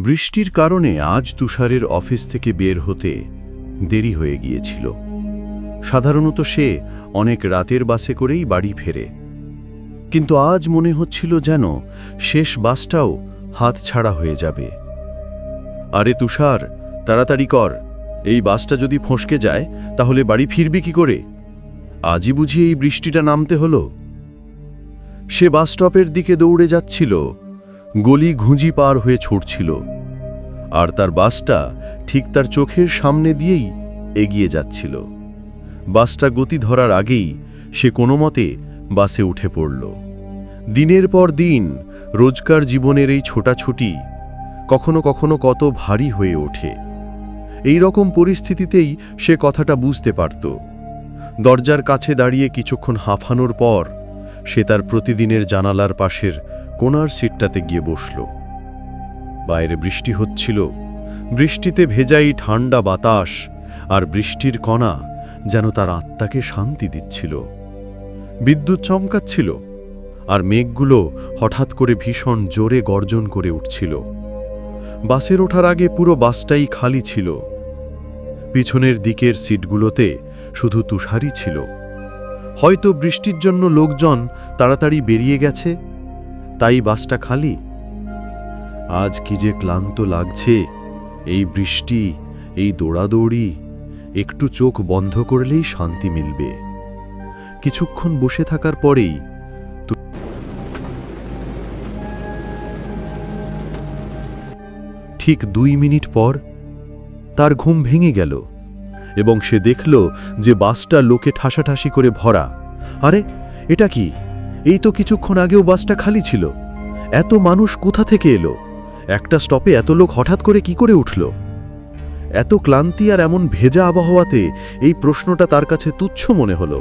বৃষ্টির কারণে আজ তুষারের অফিস থেকে বের হতে দেরি হয়ে গিয়েছিল। সাধারণত সে অনেক রাতের বাসে করেই বাড়ি ফেরে, কিন্তু আজ মনে হচ্ছিল যেন শেষ বাসটাও হাতছাড়া হয়ে যাবে। আরে তুষার, তাড়াতাড়ি কর, এই বাসটা যদি ফসকে যায় তাহলে বাড়ি ফিরবি কি করে? আজই বুঝি এই বৃষ্টিটা নামতে হলো। সে বাস স্টপের দিকে দৌড়ে যাচ্ছিল, গলি ঘুঁজি পার হয়ে ছুটছিল, আর তার বাসটা ঠিক তার চোখের সামনে দিয়েই এগিয়ে যাচ্ছিল। বাসটা গতি ধরার আগেই সে কোনো মতে বাসে উঠে পড়ল। দিনের পর দিন রোজকার জীবনের এই ছোটাছুটি কখনো কখনো কত ভারী হয়ে ওঠে। এই রকম পরিস্থিতিতেই সে কথাটা বুঝতে পারত। দরজার কাছে দাঁড়িয়ে কিছুক্ষণ হাঁফানোর পর সে তার প্রতিদিনের জানালার পাশের কোণার সিটটাতে গিয়ে বসল। বাইরে বৃষ্টি হচ্ছিল, বৃষ্টিতে ভেজাই ঠান্ডা বাতাস আর বৃষ্টির কণা যেন তার আত্মাকে শান্তি দিচ্ছিল। বিদ্যুৎ চমকাচ্ছিল, আর মেঘগুলো হঠাৎ করে ভীষণ জোরে গর্জন করে উঠছিল। বাসের ওঠার আগে পুরো বাসটাই খালি ছিল। পিছনের দিকের সিটগুলোতে শুধু তুষারই ছিল। হয়তো বৃষ্টির জন্য লোকজন তাড়াতাড়ি বেরিয়ে গেছে, তাই বাসটা খালি। আজ কি যে ক্লান্ত লাগছে, এই বৃষ্টি, এই দৌড়াদৌড়ি, একটু চোখ বন্ধ করলেই শান্তি মিলবে। কিছুক্ষণ বসে থাকার পরেই ঠিক 2 মিনিট পর তার ঘুম ভেঙে গেল এবং সে দেখল যে বাসটা লোকে ঠাসাঠাসি করে ভরা। আরে এটা কি? এই তো কিছুক্ষণ আগেও বাসটা খালি ছিল। এত মানুষ কোথা থেকে এলো? একটা স্টপে এত লোক হঠাৎ করে কি করে উঠল? এত ক্লান্তি আর এমন ভেজা আবহাওয়াতে এই প্রশ্নটা তার কাছে তুচ্ছ মনে হলো।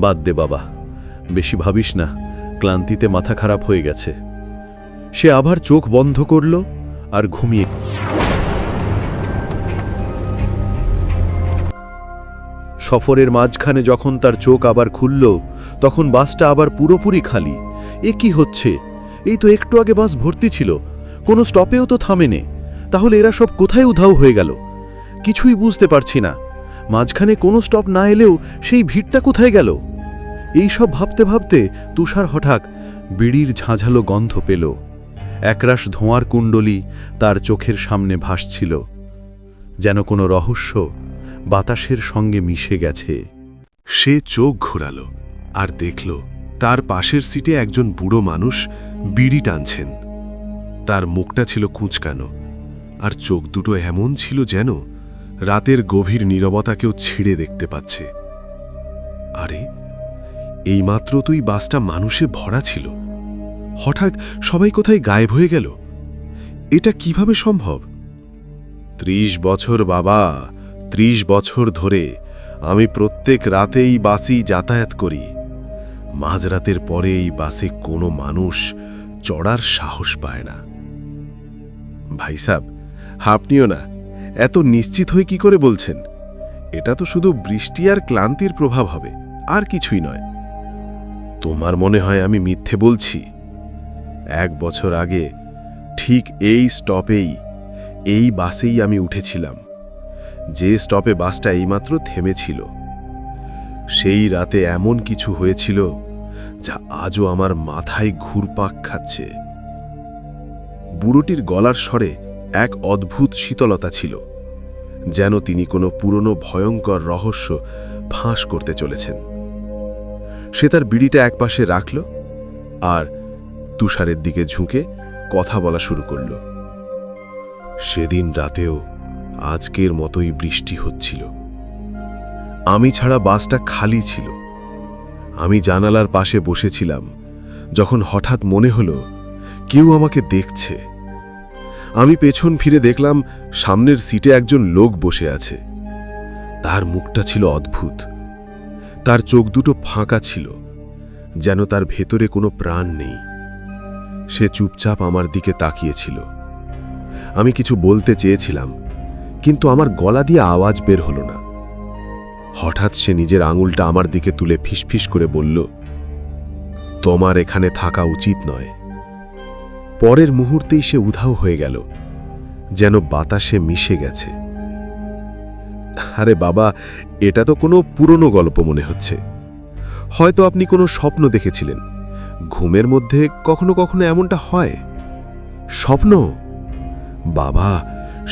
বাদ দে বাবা, বেশি ভাবিস না, ক্লান্তিতে মাথা খারাপ হয়ে গেছে। সে আবার চোখ বন্ধ করল আর ঘুমিয়ে। সফরের মাঝখানে যখন তার চোখ আবার খুলল, তখন বাসটা আবার পুরোপুরি খালি। এ কি হচ্ছে? এই তো একটু আগে বাস ভর্তি ছিল, কোনো স্টপেও তো থামেনে। তাহলে এরা সব কোথায় উধাও হয়ে গেল? কিছুই বুঝতে পারছি না। মাঝখানে কোনো স্টপ না এলেও সেই ভিড়টা কোথায় গেল? এই সব ভাবতে ভাবতে তুষার হঠাৎ বিড়ির ঝাঁঝালো গন্ধ পেল। একরাশ ধোঁয়ার কুণ্ডলী তার চোখের সামনে ভাসছিল, যেন কোনো রহস্য বাতাসের সঙ্গে মিশে গেছে। সে চোখ ঘোরাল আর দেখল তার পাশের সিটে একজন বুড়ো মানুষ বিড়ি টানছেন। তার মুখটা ছিল কুঁচকানো, আর চোখ দুটো এমন ছিল যেন রাতের গভীর নীরবতাকেও ছিঁড়ে দেখতে পাচ্ছে। আরে এইমাত্র তুই বাসটা মানুষে ভরা ছিল, হঠাৎ সবাই কোথায় গায়েব হয়ে গেল? এটা কিভাবে সম্ভব? 30 বছর বাবা, 30 বছর ধরে আমি প্রত্যেক রাতেই বাসেই যাতায়াত করি। মাঝরাতের পরে এই বাসে কোনো মানুষ চড়ার সাহস পায় না। ভাই সাব, আপনিও না, এত নিশ্চিত হয়ে কি করে বলছেন? এটা তো শুধু বৃষ্টি আর ক্লান্তির প্রভাব হবে, আর কিছুই নয়। তোমার মনে হয় আমি মিথ্যে বলছি? 1 বছর আগে ঠিক এই স্টপেই, এই বাসেই আমি উঠেছিলাম, যে স্টপে বাসটা এইমাত্র থেমেছিল। সেই রাতে এমন কিছু হয়েছিল যা আজও আমার মাথায় ঘুরপাক খাচ্ছে। বুড়োটির গলার স্বরে এক অদ্ভুত শীতলতা ছিল, যেন তিনি কোনো পুরনো ভয়ঙ্কর রহস্য ফাঁস করতে চলেছেন। সে তার বিড়িটা একপাশে রাখল আর তুষারের দিকে ঝুঁকে কথা বলা শুরু করল। সেদিন রাতেও আজকের মতোই বৃষ্টি হচ্ছিল। আমি ছাড়া বাসটা খালি ছিল। আমি জানালার পাশে বসেছিলাম যখন হঠাৎ মনে হলো কেউ আমাকে দেখছে। আমি পেছন ফিরে দেখলাম সামনের সিটে একজন লোক বসে আছে। তার মুখটা ছিল অদ্ভুত। তার চোখ দুটো ফাঁকা ছিল, যেন তার ভেতরে কোনো প্রাণ নেই। সে চুপচাপ আমার দিকে তাকিয়েছিল। আমি কিছু বলতে চেয়েছিলাম, কিন্তু আমার গলা দিয়ে আওয়াজ বের হলো না। হঠাৎ সে নিজের আঙুলটা আমার দিকে তুলে ফিসফিস করে বলল, তোমার এখানে থাকা উচিত নয়। পরের মুহূর্তেই সে উধাও হয়ে গেল, যেন বাতাসে মিশে গেছে। আরে বাবা, এটা তো কোনো পুরনো গল্প মনে হচ্ছে। হয়তো আপনি কোনো স্বপ্ন দেখেছিলেন। ঘুমের মধ্যে কখনো কখনো এমনটা হয়। স্বপ্ন? বাবা,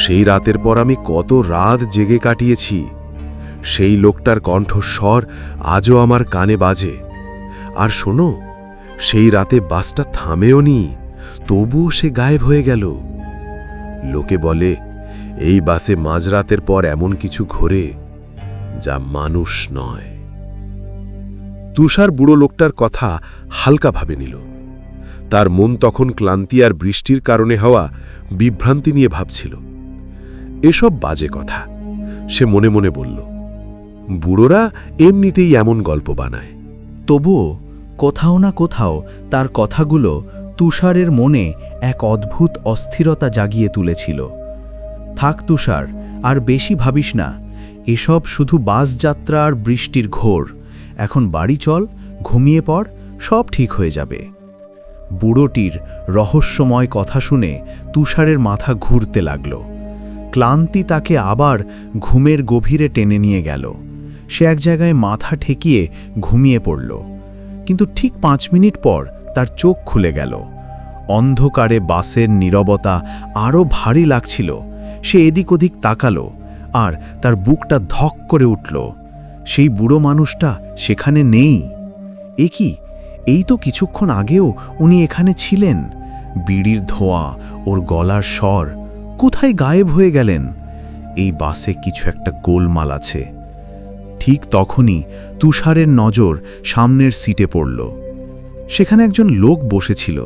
সেই রাতের পর আমি কত রাত জেগে কাটিয়েছি। সেই লোকটার কণ্ঠস্বর আজও আমার কানে বাজে। আর শোনো, সেই রাতে বাসটা থামেও নি, তবুও সে গায়েব হয়ে গেল। লোকে বলে এই বাসে মাঝরাতের পর এমন কিছু ঘোরে যা মানুষ নয়। তুষার বুড়ো লোকটার কথা হালকা ভাবে নিল। তার মন তখন ক্লান্তি আর বৃষ্টির কারণে হওয়া বিভ্রান্তি নিয়ে ভাবছিল। এসব বাজে কথা, সে মনে মনে বলল। বুড়োরা এমনিতেই এমন গল্প বানায়। তবুও কোথাও না কোথাও তার কথাগুলো তুষারের মনে এক অদ্ভুত অস্থিরতা জাগিয়ে তুলেছিল। থাক তুষার, আর বেশি ভাবিস না। এসব শুধু বাসযাত্রা আর বৃষ্টির ঘোর। এখন বাড়ি চল, ঘুমিয়ে পড়, সব ঠিক হয়ে যাবে। বুড়োটির রহস্যময় কথা শুনে তুষারের মাথা ঘুরতে লাগল। ক্লান্তি তাকে আবার ঘুমের গভীরে টেনে নিয়ে গেল। সে এক জায়গায় মাথা ঠেকিয়ে ঘুমিয়ে পড়ল। কিন্তু ঠিক 5 মিনিট পর তার চোখ খুলে গেল। অন্ধকারে বাসের নীরবতা আরও ভারী লাগছিল। সে এদিক ওদিক তাকালো, আর তার বুকটা ধক করে উঠল। সেই বুড়ো মানুষটা সেখানে নেই। এ কি? এই তো কিছুক্ষণ আগেও উনি এখানে ছিলেন। বিড়ির ধোঁয়া, ওর গলার স্বর, কোথায় গায়েব হয়ে গেলেন? এই বাসে কিছু একটা গোলমাল আছে। ঠিক তখনই তুষারের নজর সামনের সিটে পড়ল। সেখানে একজন লোক বসেছিল,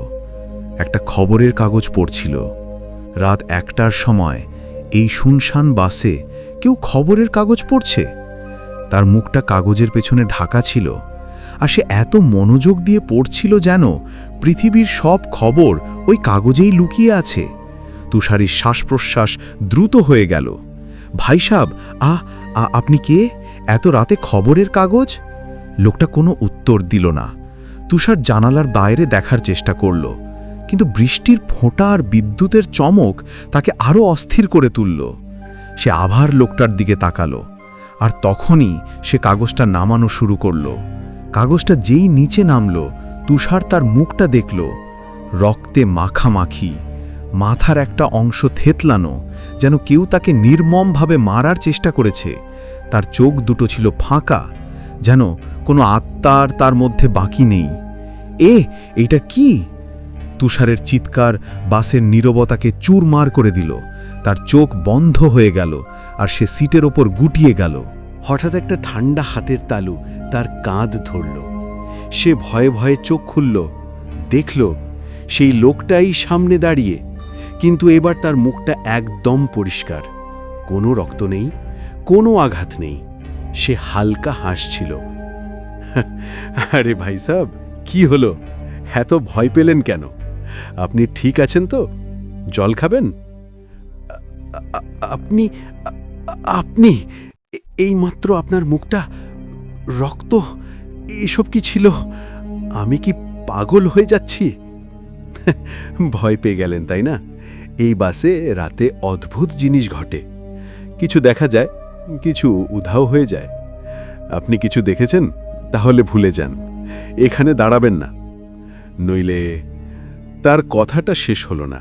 একটা খবরের কাগজ পড়ছিল। রাত 1টার সময় এই শুনশান বাসে কেউ খবরের কাগজ পড়ছে? তার মুখটা কাগজের পেছনে ঢাকা ছিল, আর সে এত মনোযোগ দিয়ে পড়ছিল যেন পৃথিবীর সব খবর ওই কাগজেই লুকিয়ে আছে। তুষারের শ্বাস প্রশ্বাস দ্রুত হয়ে গেল। ভাই সাব, আপনি কে? এত রাতে খবরের কাগজ? লোকটা কোনো উত্তর দিল না। তুষার জানালার বাইরে দেখার চেষ্টা করল, কিন্তু বৃষ্টির ফোঁটা আর বিদ্যুতের চমক তাকে আরও অস্থির করে তুলল। সে আবার লোকটার দিকে তাকালো, আর তখনই সে কাগজটা নামানো শুরু করল। কাগজটা যেই নিচে নামল, তুষার তার মুখটা দেখল, রক্তে মাখামাখি, মাথার একটা অংশ থেতলানো, যেন কেউ তাকে নির্মমভাবে মারার চেষ্টা করেছে। তার চোখ দুটো ছিল ফাঁকা, যেন কোনো আত্মার তার মধ্যে বাকি নেই। এইটা কি? তুষারের চিৎকার বাসের নীরবতাকে চুরমার করে দিল। তার চোখ বন্ধ হয়ে গেল, আর সে সিটের ওপর গুটিয়ে গেল। হঠাৎ একটা ঠান্ডা হাতের তালু তার কাঁধ ধরল। সে ভয়ে ভয়ে চোখ খুলল, দেখল সেই লোকটাই সামনে দাঁড়িয়ে, কিন্তু এবার তার মুখটা একদম পরিষ্কার। কোনো রক্ত নেই, কোনো আঘাত নেই। সে হালকা হাসছিল। আরে ভাই সাহেব, কি হলো? এত ভয় পেলেন কেন? আপনি ঠিক আছেন তো? জল খাবেন? আপনি আপনি এইমাত্র আপনার মুখটা, রক্ত, এসব কি ছিল? আমি কি পাগল হয়ে যাচ্ছি? ভয় পেয়ে গেলেন তাই না? এই বাসে রাতে অদ্ভুত জিনিস ঘটে। কিছু দেখা যায়, কিছু উধাও হয়ে যায়। আপনি কিছু দেখেছেন? তাহলে ভুলে যান, এখানে দাঁড়াবেন না। নইলে... তার কথাটা শেষ হলো না,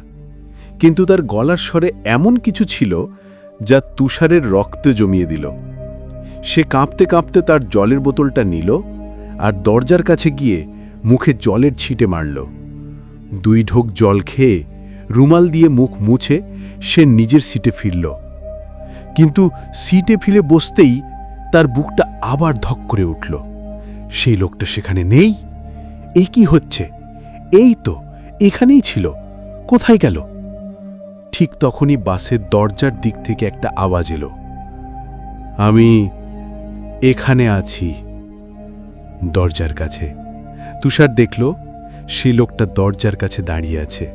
কিন্তু তার গলার স্বরে এমন কিছু ছিল যা তুষারের রক্তে জমিয়ে দিল। সে কাঁপতে কাঁপতে তার জলের বোতলটা নিল, আর দরজার কাছে গিয়ে মুখে জলের ছিটে মারল। 2 ঢোক জল খেয়ে রুমাল দিয়ে মুখ মুছে সে নিজের সিটে ফিরল। কিন্তু সিটে ফিরে বসতেই তার বুকটা আবার ধক করে উঠল। সেই লোকটা সেখানে নেই। এ কি হচ্ছে? এই তো এখানেই ছিল, কোথায় গেল? ঠিক তখনই বাসের দরজার দিক থেকে একটা আওয়াজ এলো, আমি এখানে আছি। দরজার কাছে তুষার দেখল সেই লোকটা দরজার কাছে দাঁড়িয়ে আছে।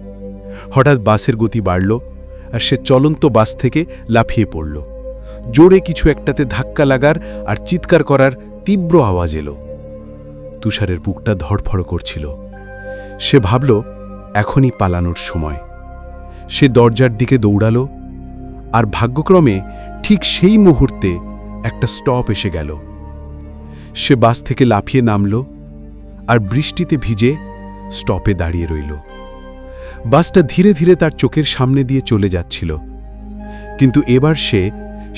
হঠাৎ বাসের গতি বাড়ল, আর সে চলন্ত বাস থেকে লাফিয়ে পড়ল। জোরে কিছু একটাতে ধাক্কা লাগার আর চিৎকার করার তীব্র আওয়াজ এলো। তুষারের বুকটা ধড়ফড় করছিল। সে ভাবল এখনই পালানোর সময়। সে দরজার দিকে দৌড়ালো, আর ভাগ্যক্রমে ঠিক সেই মুহূর্তে একটা স্টপ এসে গেল। সে বাস থেকে লাফিয়ে নামল আর বৃষ্টিতে ভিজে স্টপে দাঁড়িয়ে রইল। বাসটা ধীরে ধীরে তার চোখের সামনে দিয়ে চলে যাচ্ছিল, কিন্তু এবার সে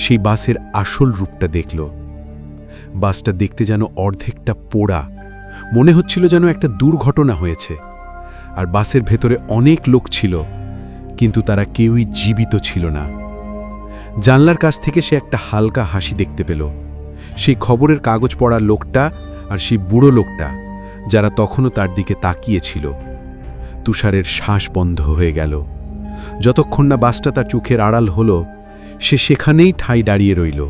সেই বাসের আসল রূপটা দেখল। বাসটা দেখতে যেন অর্ধেকটা পোড়া, মনে হচ্ছিল যেন একটা দুর্ঘটনা হয়েছে। আর বাসের ভেতরে অনেক লোক ছিল, কিন্তু তারা কেউই জীবিত ছিল না। জানলার কাছ থেকে সে একটা হালকা হাসি দেখতে পেল। সেই খবরের কাগজ পড়া লোকটা আর সেই বুড়ো লোকটা, যারা তখনও তার দিকে তাকিয়েছিল। তুষারের শ্বাস বন্ধ হয়ে গেল। যতক্ষণ না বাসটা তার চোখের আড়াল হলো, সে সেখানেই ঠাঁই দাঁড়িয়ে রইল।